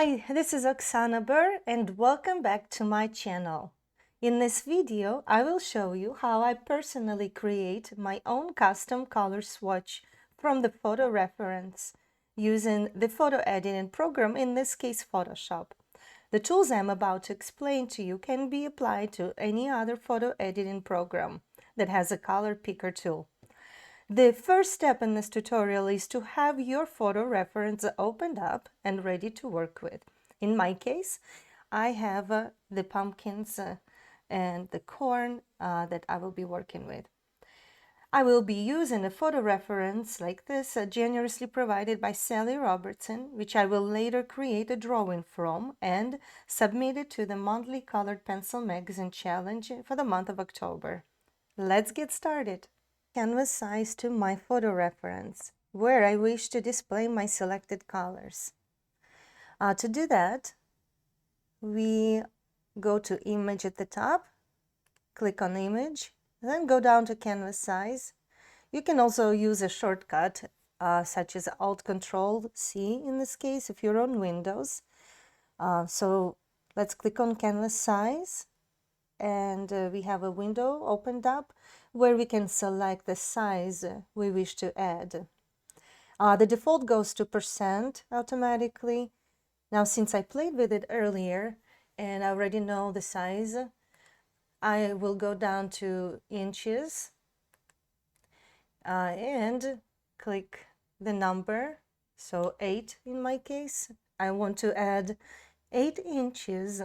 Hi, this is Oksana Burr and welcome back to my channel. In this video, I will show you how I personally create my own custom color swatch from the photo reference using the photo editing program, in this case Photoshop. The tools I'm about to explain to you can be applied to any other photo editing program that has a color picker tool. The first step in this tutorial is to have your photo reference opened up and ready to work with. In my case, I have the pumpkins and the corn that I will be working with. I will be using a photo reference like this, generously provided by Sally Robertson, which I will later create a drawing from and submit it to the monthly Colored Pencil Magazine Challenge for the month of October. Let's get started. Canvas size to my photo reference, where I wish to display my selected colors. To do that, we go to Image at the top, click on Image, then go down to Canvas size. You can also use a shortcut such as Alt-Control-C in this case if you're on Windows. So let's click on Canvas size, and we have a window opened up where we can select the size we wish to add. The default goes to % automatically. Now, since I played with it earlier and I already know the size, I will go down to inches and click the number, so 8 in my case. I want to add 8 inches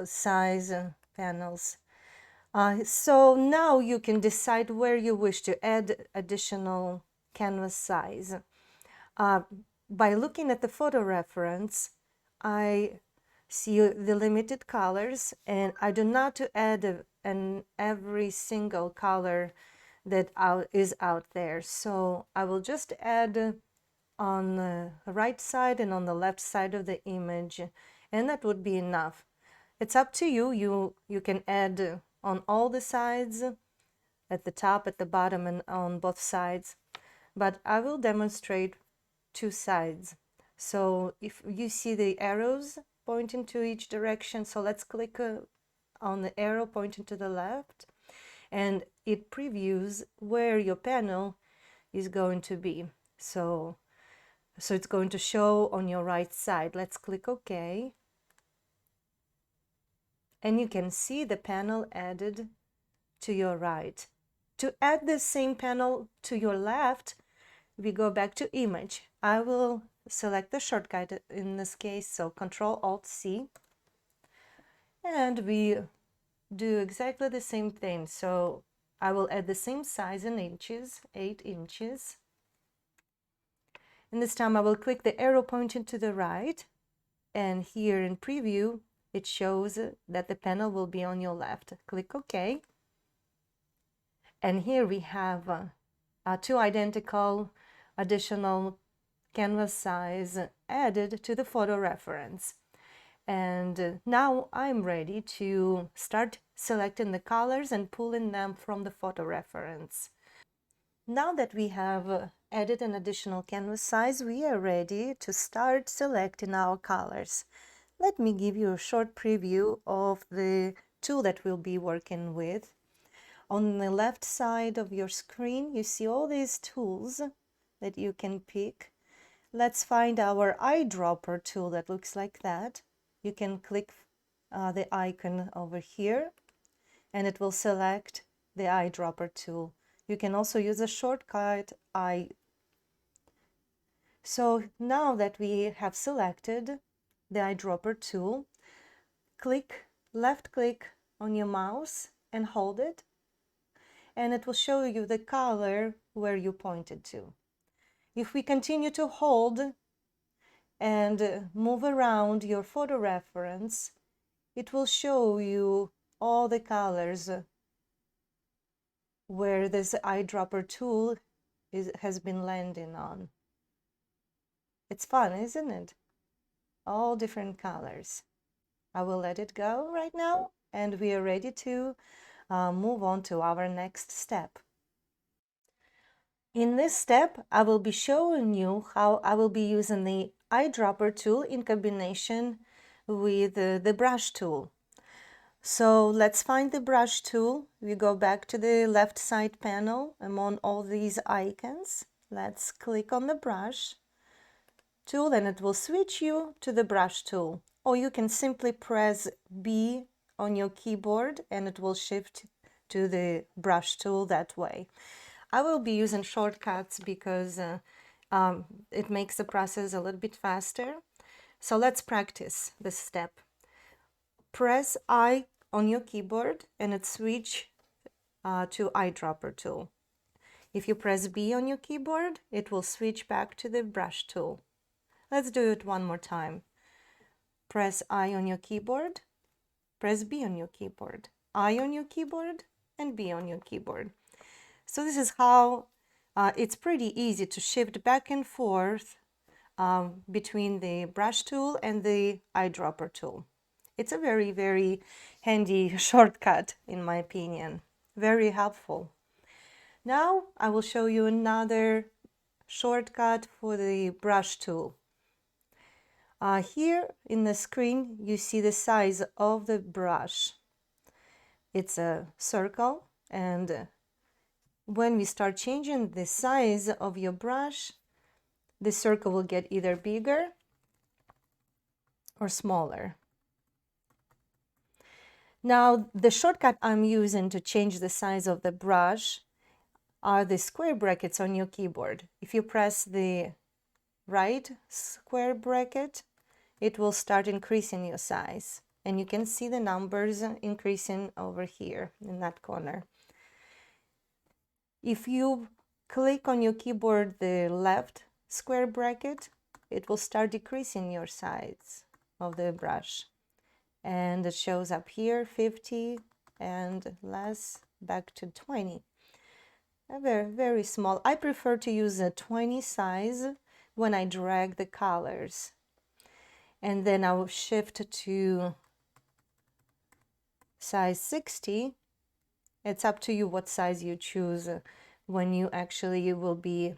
size panels. So now you can decide where you wish to add additional canvas size. By looking at the photo reference, I see the limited colors, and I do not add every single color that is out there. So I will just add on the right side and on the left side of the image, and that would be enough. It's up to you. You can add on all the sides, at the top, at the bottom, and on both sides. But I will demonstrate 2 sides. So if you see the arrows pointing to each direction, so let's click on the arrow pointing to the left, and it previews where your panel is going to be. So it's going to show on your right side. Let's click OK. And you can see the panel added to your right. To add the same panel to your left, we go back to Image. I will select the shortcut in this case, so Ctrl-Alt-C. And we do exactly the same thing. So I will add the same size in inches, 8 inches. And this time I will click the arrow pointing to the right. And here in Preview, it shows that the panel will be on your left. Click OK. And here we have 2 identical additional canvas size added to the photo reference. And now I'm ready to start selecting the colors and pulling them from the photo reference. Now that we have added an additional canvas size, we are ready to start selecting our colors. Let me give you a short preview of the tool that we'll be working with. On the left side of your screen, you see all these tools that you can pick. Let's find our eyedropper tool that looks like that. You can click the icon over here, and it will select the eyedropper tool. You can also use a shortcut I. So now that we have selected the eyedropper tool, left click on your mouse and hold it, and it will show you the color where you pointed to. If we continue to hold and move around your photo reference, it will show you all the colors where this eyedropper tool has been landing on. It's fun, isn't it? All different colors. I will let it go right now, and we are ready to move on to our next step. In this step, I will be showing you how I will be using the eyedropper tool in combination with the brush tool. So let's find the brush tool. We go back to the left side panel among all these icons. Let's click on the brush tool and it will switch you to the brush tool. Or you can simply press B on your keyboard and it will shift to the brush tool that way. I will be using shortcuts because it makes the process a little bit faster. So let's practice this step. Press I on your keyboard and it switch to eyedropper tool. If you press B on your keyboard, it will switch back to the brush tool. Let's do it one more time. Press I on your keyboard, press B on your keyboard, I on your keyboard, and B on your keyboard. So this is how it's pretty easy to shift back and forth between the brush tool and the eyedropper tool. It's a very, very handy shortcut, in my opinion. Very helpful. Now I will show you another shortcut for the brush tool. Here in the screen, you see the size of the brush. It's a circle, and when we start changing the size of your brush, the circle will get either bigger or smaller. Now, the shortcut I'm using to change the size of the brush are the square brackets on your keyboard. If you press the right square bracket, it will start increasing your size. And you can see the numbers increasing over here in that corner. If you click on your keyboard the left square bracket, it will start decreasing your size of the brush. And it shows up here 50 and less back to 20. Very, very small. I prefer to use a 20 size when I drag the colors. And then I will shift to size 60. It's up to you what size you choose when you actually will be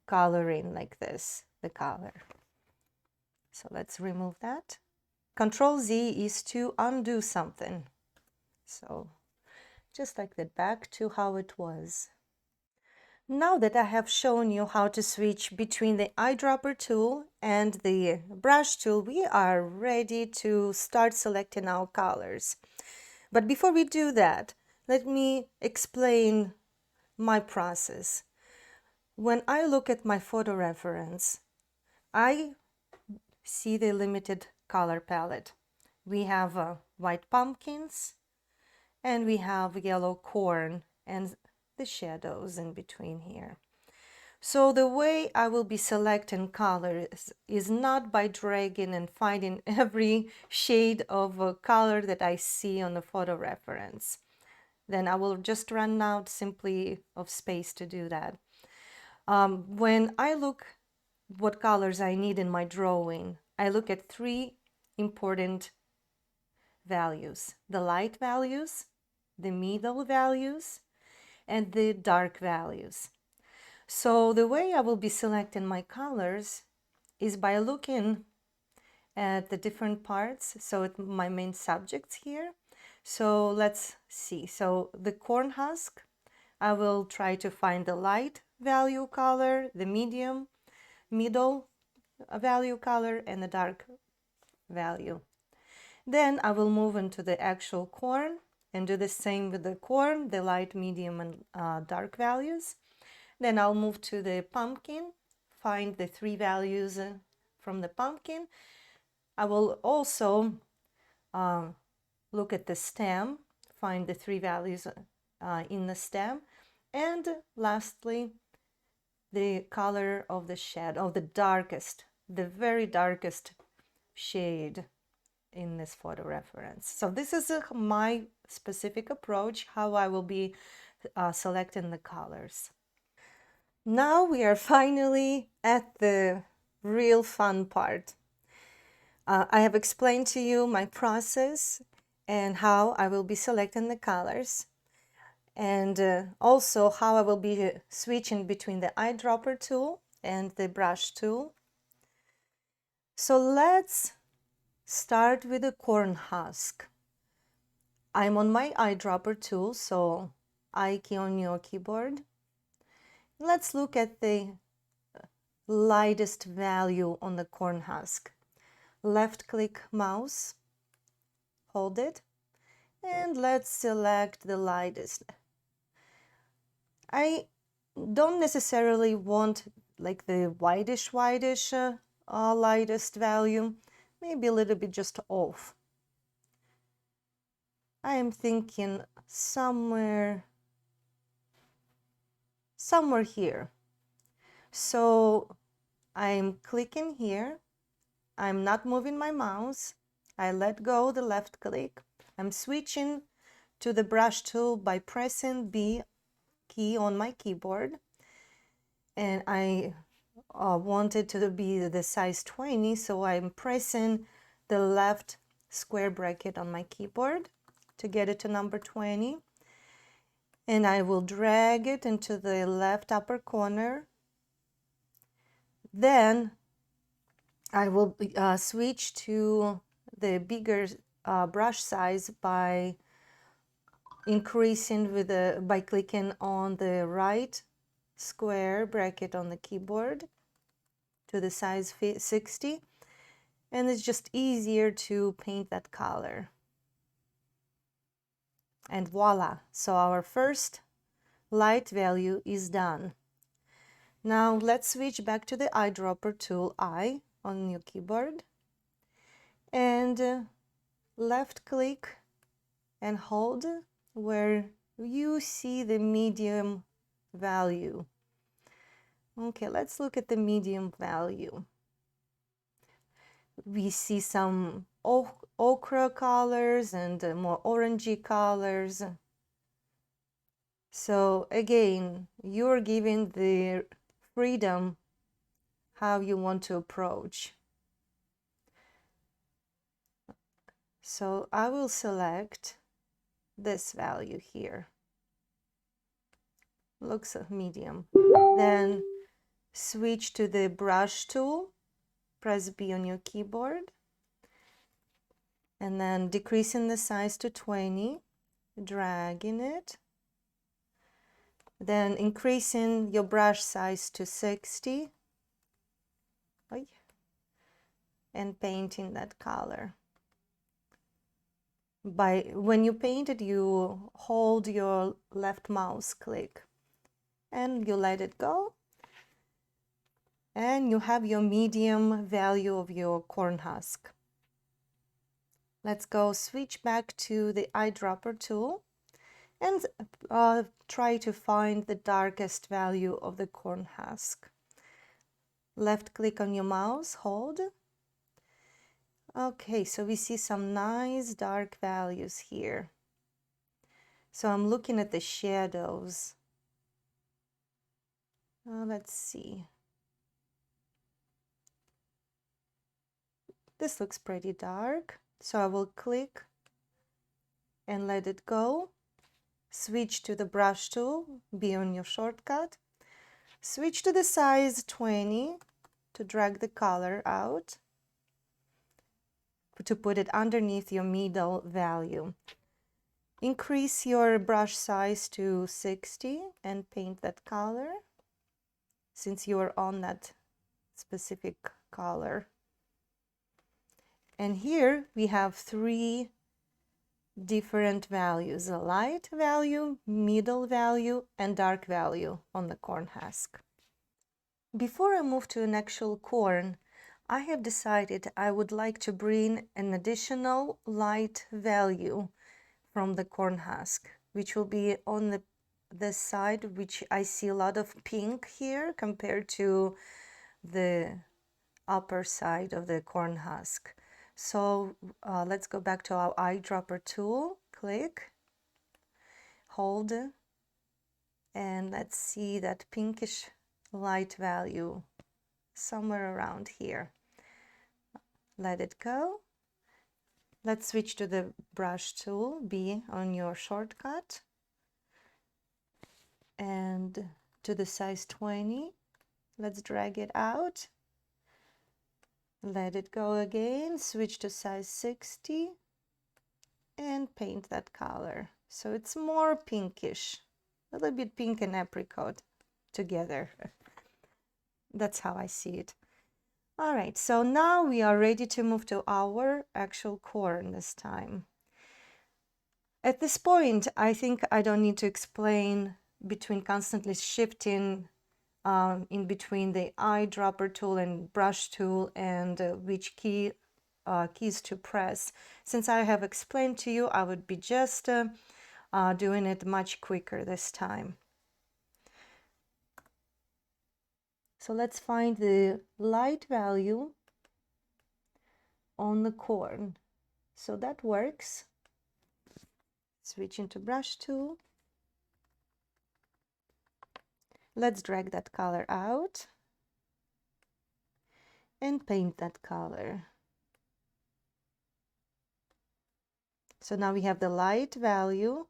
coloring like this, the color. So let's remove that. Control Z is to undo something. So just like that, back to how it was. Now that I have shown you how to switch between the eyedropper tool and the brush tool, we are ready to start selecting our colors. But before we do that, let me explain my process. When I look at my photo reference, I see the limited color palette. We have white pumpkins and we have yellow corn and the shadows in between here. So the way I will be selecting colors is not by dragging and finding every shade of color that I see on the photo reference. Then I will just run out simply of space to do that. When I look what colors I need in my drawing, I look at three important values: the light values, the middle values, and the dark values. So the way I will be selecting my colors is by looking at the different parts. So my main subjects here. So let's see. So the corn husk, I will try to find the light value color, the middle value color, and the dark value. Then I will move into the actual corn and do the same with the corn, the light, medium, and dark values. Then I'll move to the pumpkin, find the three values from the pumpkin. I will also look at the stem, find the three values in the stem. And lastly, the color of the shadow, the darkest, the very darkest shade in this photo reference. So this is my specific approach, how I will be selecting the colors. Now we are finally at the real fun part. I have explained to you my process and how I will be selecting the colors, and also how I will be switching between the eyedropper tool and the brush tool. So let's start with the corn husk. I'm on my eyedropper tool, so I key on your keyboard. Let's look at the lightest value on the corn husk. Left click mouse, hold it, and let's select the lightest. I don't necessarily want like the whitish lightest value, maybe a little bit just off. I am thinking somewhere here. So I'm clicking here. I'm not moving my mouse. I let go the left click. I'm switching to the brush tool by pressing B key on my keyboard. And I want it to be the size 20, so I'm pressing the left square bracket on my keyboard to get it to number 20. And I will drag it into the left upper corner. Then I will switch to the bigger brush size by increasing by clicking on the right square bracket on the keyboard to the size 60, and it's just easier to paint that color. And voila, so our first light value is done. Now let's switch back to the eyedropper tool, I, on your keyboard, and left click and hold where you see the medium value. Okay, let's look at the medium value. We see some ochre colors and more orangey colors. So again, you're given the freedom how you want to approach. So I will select this value here. Looks medium. Then switch to the brush tool, press B on your keyboard, and then decreasing the size to 20, dragging it, then increasing your brush size to 60, and painting that color. When you paint it, you hold your left mouse click and you let it go, and you have your medium value of your corn husk. Let's go switch back to the eyedropper tool and try to find the darkest value of the corn husk. Left click on your mouse, hold. Okay, so we see some nice dark values here. So I'm looking at the shadows. Let's see. This looks pretty dark, so I will click and let it go. Switch to the brush tool, be on your shortcut. Switch to the size 20 to drag the color out, to put it underneath your middle value. Increase your brush size to 60 and paint that color, since you are on that specific color. And here we have 3 different values: a light value, middle value, and dark value on the corn husk. Before I move to an actual corn, I have decided I would like to bring an additional light value from the corn husk, which will be on the side, which I see a lot of pink here compared to the upper side of the corn husk. So let's go back to our eyedropper tool, click, hold, and let's see that pinkish light value somewhere around here. Let it go. Let's switch to the brush tool, B on your shortcut, and to the size 20. Let's drag it out. Let it go again, switch to size 60 and paint that color. So it's more pinkish, a little bit pink and apricot together. That's how I see it. All right, so now we are ready to move to our actual corn this time. At this point, I think I don't need to explain between constantly shifting in between the eyedropper tool and brush tool and which keys to press. Since I have explained to you, I would be just doing it much quicker this time. So let's find the light value on the corn. So that works. Switch into brush tool. Let's drag that color out and paint that color. So now we have the light value.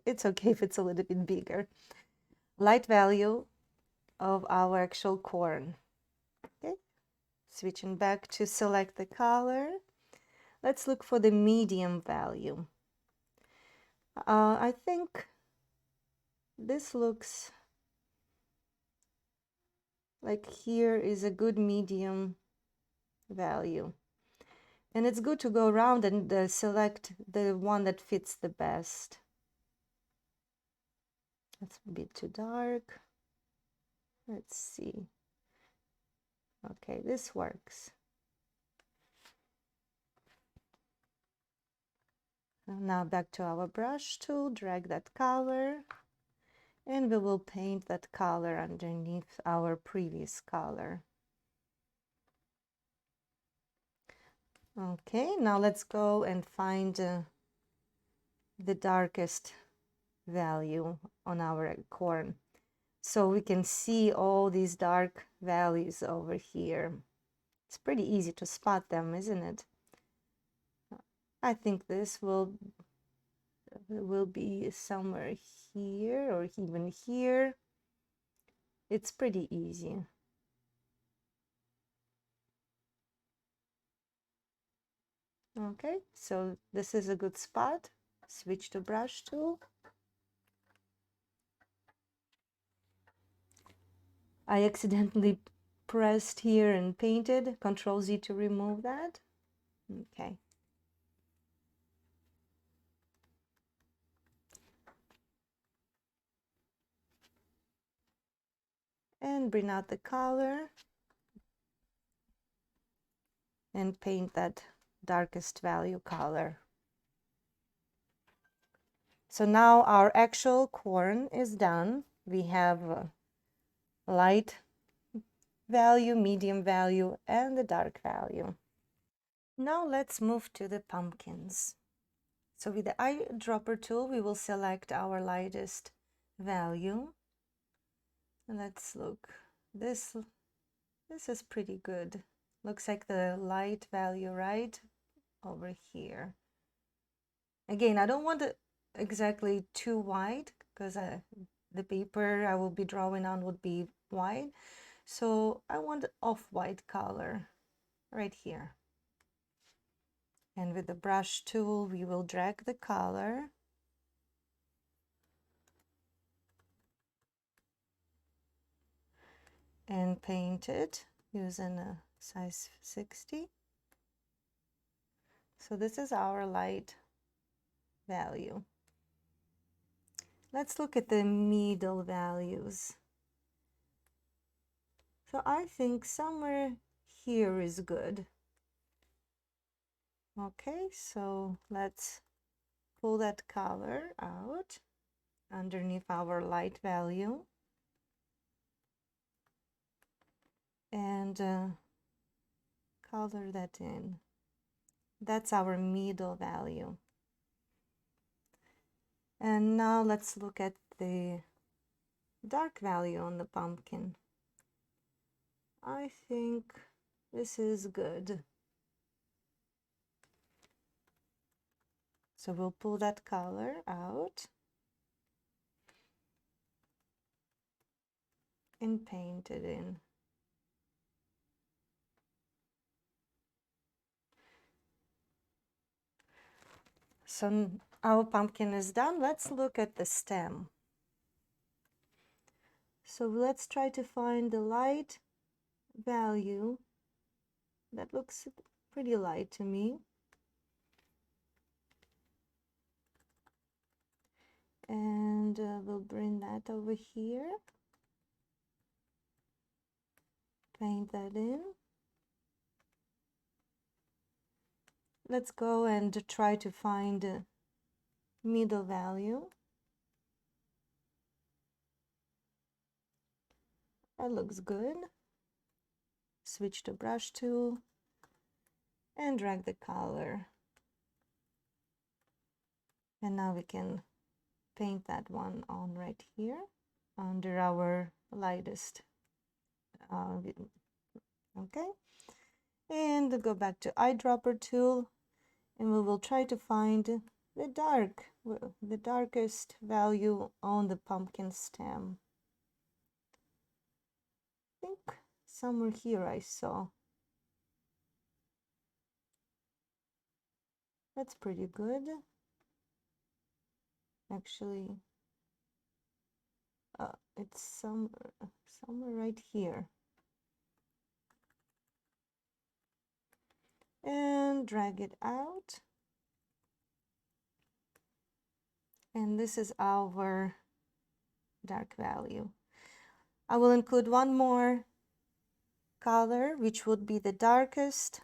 It's okay if it's a little bit bigger. Light value of our actual corn. Okay, switching back to select the color. Let's look for the medium value. I think this looks like here is a good medium value. And it's good to go around and select the one that fits the best. That's a bit too dark. Let's see. Okay, this works. Now back to our brush tool, drag that color, and we will paint that color underneath our previous color. Okay, now let's go and find the darkest value on our corn. So we can see all these dark values over here. It's pretty easy to spot them, isn't it? I think this will be somewhere here or even here. It's pretty easy. Okay, so this is a good spot. Switch to brush tool. I accidentally pressed here and painted. Control Z to remove that. Okay. And bring out the color and paint that darkest value color. So now our actual corn is done. We have light value, medium value, and the dark value. Now let's move to the pumpkins. So with the eyedropper tool, we will select our lightest value. Let's look. This is pretty good. Looks like the light value right over here. Again, I don't want it exactly too white because the paper I will be drawing on would be white. So I want off-white color right here. And with the brush tool, we will drag the color and paint it using a size 60. So this is our light value. Let's look at the middle values. So I think somewhere here is good. Okay, so let's pull that color out underneath our light value and color that in. That's our middle value. And now let's look at the dark value on the pumpkin. I think this is good. So we'll pull that color out and paint it in. So our pumpkin is done. Let's look at the stem. So let's try to find the light value. That looks pretty light to me. And we'll bring that over here. Paint that in. Let's go and try to find a middle value. That looks good. Switch to brush tool and drag the color. And now we can paint that one on right here under our lightest. Okay. And go back to eyedropper tool, and we will try to find the darkest value on the pumpkin stem. I think somewhere here I saw. That's pretty good. Actually, it's somewhere right here. And drag it out. And this is our dark value. I will include one more color, which would be the darkest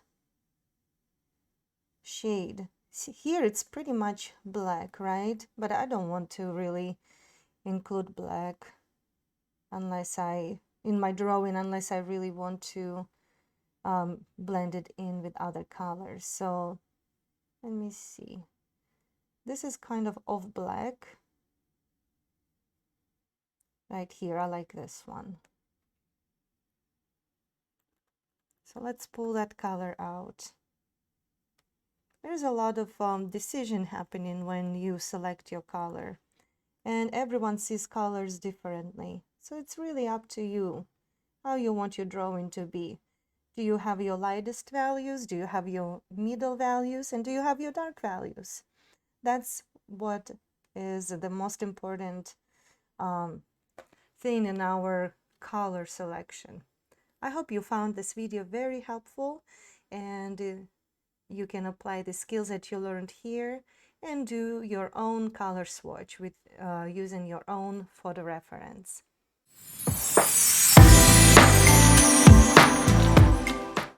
shade. See, here it's pretty much black, right? But I don't want to really include black in my drawing, unless I really want to blend it in with other colors. So let me see. This is kind of off black. Right here, I like this one. So let's pull that color out. There's a lot of decision happening when you select your color. And everyone sees colors differently. So it's really up to you how you want your drawing to be. Do you have your lightest values? Do you have your middle values? And do you have your dark values? That's what is the most important thing in our color selection. I hope you found this video very helpful, and you can apply the skills that you learned here and do your own color swatch with using your own photo reference.